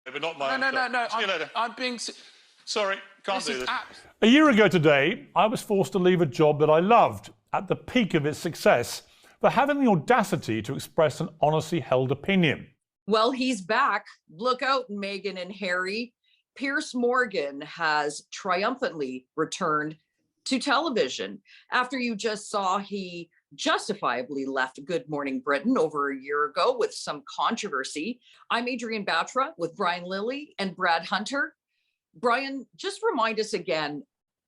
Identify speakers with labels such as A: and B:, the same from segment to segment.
A: But not my
B: No.
A: See you later.
B: I'm being...
A: Sorry, can't do this.
C: A year ago today, I was forced to leave a job that I loved at the peak of its success for having the audacity to express an honestly held opinion.
D: Well, he's back. Look out, Meghan and Harry. Piers Morgan has triumphantly returned to television. After you just saw he justifiably left Good Morning Britain over a year ago with some controversy. I'm Adrienne Batra with Brian Lilly and Brad Hunter. Brian, just remind us again,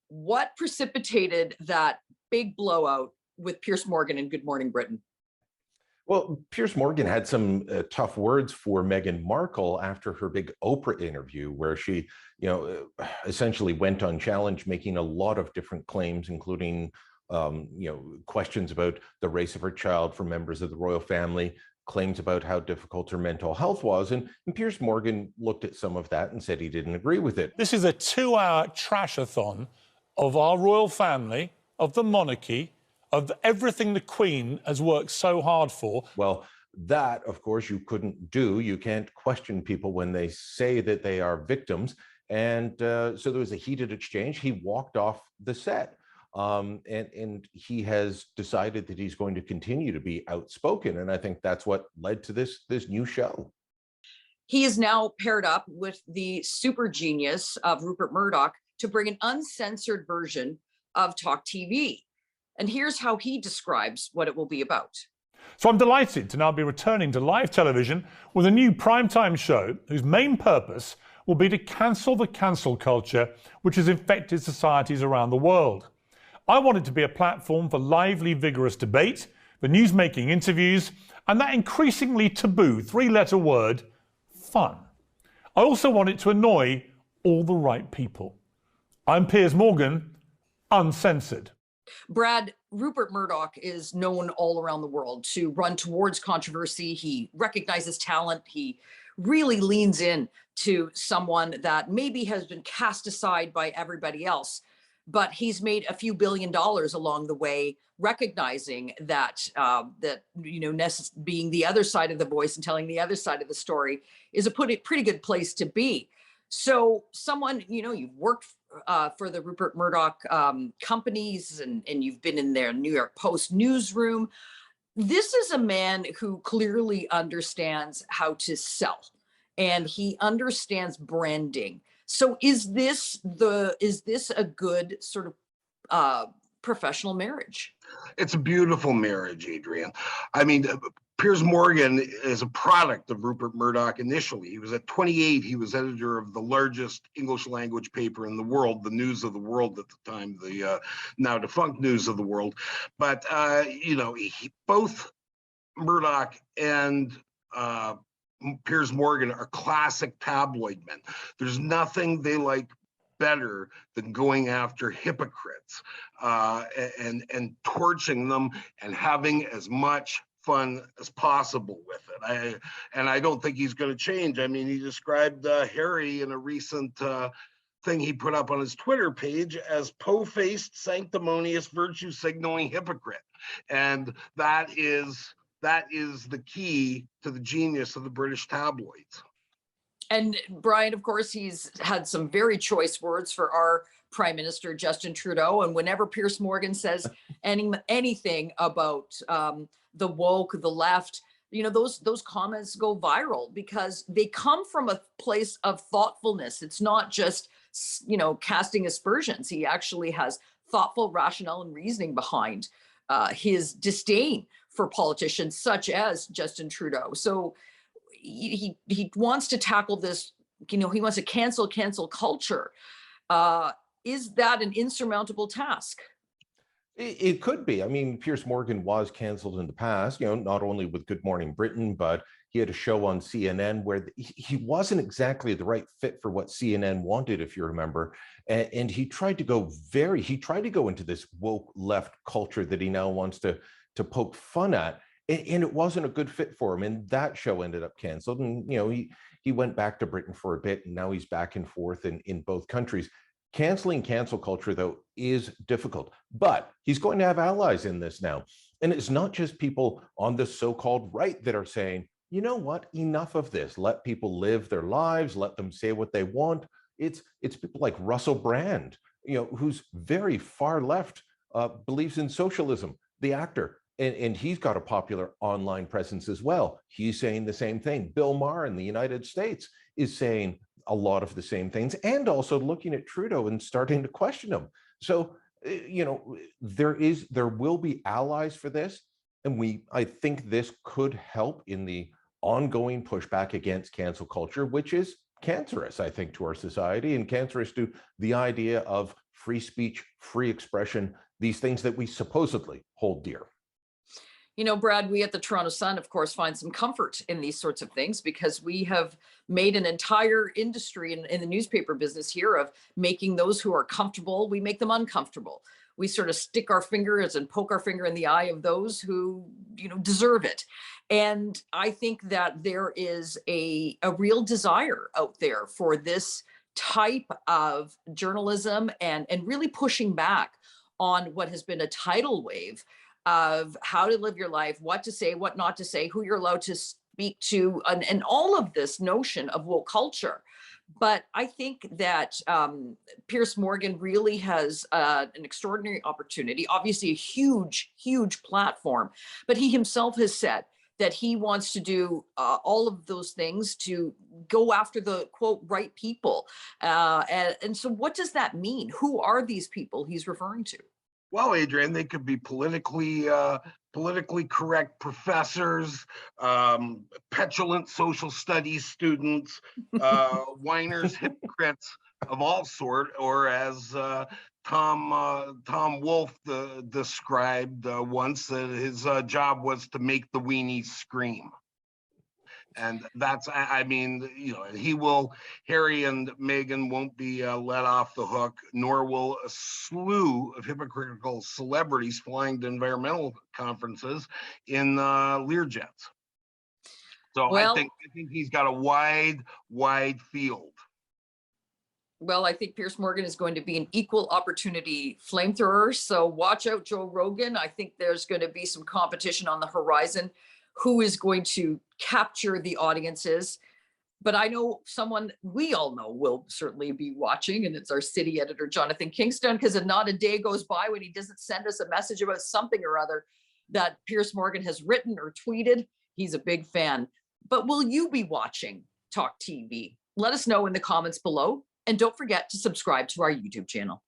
D: what precipitated that big blowout with Piers Morgan and Good Morning Britain?
E: Well, Piers Morgan had some tough words for Meghan Markle after her big Oprah interview, where she, essentially went unchallenged, making a lot of different claims, including, questions about the race of her child from members of the royal family, claims about how difficult her mental health was. And Piers Morgan looked at some of that and said he didn't agree with it.
C: This is a 2-hour trash-a-thon of our royal family, of the monarchy, of everything the Queen has worked so hard for.
E: Well, that, of course, you couldn't do. You can't question people when they say that they are victims. And so there was a heated exchange. He walked off the set. And he has decided that he's going to continue to be outspoken. And I think that's what led to this new show.
D: He is now paired up with the super genius of Rupert Murdoch to bring an uncensored version of Talk TV. And here's how he describes what it will be about.
C: So I'm delighted to now be returning to live television with a new primetime show whose main purpose will be to cancel the cancel culture which has infected societies around the world. I want it to be a platform for lively, vigorous debate, for newsmaking interviews, and that increasingly taboo 3-letter word, fun. I also want it to annoy all the right people. I'm Piers Morgan, Uncensored.
D: Brad, Rupert Murdoch is known all around the world to run towards controversy. He recognizes talent. He really leans in to someone that maybe has been cast aside by everybody else. But he's made a few $1 billion along the way, recognizing that being the other side of the voice and telling the other side of the story is a pretty good place to be. So someone, you've worked for the Rupert Murdoch companies and you've been in their New York Post newsroom. This is a man who clearly understands how to sell, and he understands branding. So is this a good sort of professional marriage?
F: It's a beautiful marriage, Adrienne. I mean, Piers Morgan is a product of Rupert Murdoch initially. He was at 28. He was editor of the largest English language paper in the world, the News of the World at the time, the now defunct News of the World. But, both Murdoch and Piers Morgan are classic tabloid men. There's nothing they like better than going after hypocrites and torching them and having as much fun as possible with it. I don't think he's going to change. I mean, he described Harry in a recent thing he put up on his Twitter page as po-faced, sanctimonious, virtue signaling hypocrite. And that is the key to the genius of the British tabloids.
D: And Brian, of course, he's had some very choice words for our Prime Minister, Justin Trudeau. And whenever Piers Morgan says anything about the woke, the left, those comments go viral because they come from a place of thoughtfulness. It's not just, casting aspersions. He actually has thoughtful rationale and reasoning behind his disdain for politicians such as Justin Trudeau. So he wants to tackle this, he wants to cancel culture. Is that an insurmountable task?
E: It could be. I mean, Piers Morgan was canceled in the past, not only with Good Morning Britain, but he had a show on CNN where he wasn't exactly the right fit for what CNN wanted, if you remember. And he tried to go into this woke left culture that he now wants to poke fun at. And it wasn't a good fit for him. And that show ended up canceled. And, he went back to Britain for a bit, and now he's back and forth in both countries. Canceling cancel culture, though, is difficult, but he's going to have allies in this now. And it's not just people on the so-called right that are saying, you know what? Enough of this. Let people live their lives. Let them say what they want. It's people like Russell Brand, who's very far left, believes in socialism, the actor. And he's got a popular online presence as well. He's saying the same thing. Bill Maher in the United States is saying a lot of the same things, and also looking at Trudeau and starting to question him. So, there will be allies for this. And I think this could help in the ongoing pushback against cancel culture, which is cancerous, I think, to our society, and cancerous to the idea of free speech, free expression, these things that we supposedly hold dear.
D: Brad, we at the Toronto Sun, of course, find some comfort in these sorts of things because we have made an entire industry in the newspaper business here of making those who are comfortable, we make them uncomfortable. We sort of stick our fingers and poke our finger in the eye of those who, deserve it. And I think that there is a real desire out there for this type of journalism and really pushing back on what has been a tidal wave of how to live your life, what to say, what not to say, who you're allowed to speak to, and all of this notion of woke culture. But I think that Piers Morgan really has an extraordinary opportunity, obviously a huge, huge platform, but he himself has said that he wants to do all of those things to go after the, quote, right people. And so what does that mean? Who are these people he's referring to?
F: Well, Adrian, they could be politically correct professors, petulant social studies students, whiners, hypocrites of all sort, or as Tom Wolfe described once, that his job was to make the weenies scream. And that's, Harry and Meghan won't be let off the hook, nor will a slew of hypocritical celebrities flying to environmental conferences in Learjets. So I think he's got a wide field.
D: Well, I think Piers Morgan is going to be an equal opportunity flamethrower. So watch out, Joe Rogan. I think there's going to be some competition on the horizon. Who is going to capture the audiences? But I know someone we all know will certainly be watching, and it's our city editor, Jonathan Kingston, because not a day goes by when he doesn't send us a message about something or other that Piers Morgan has written or tweeted. He's a big fan. But will you be watching Talk TV? Let us know in the comments below. And don't forget to subscribe to our YouTube channel.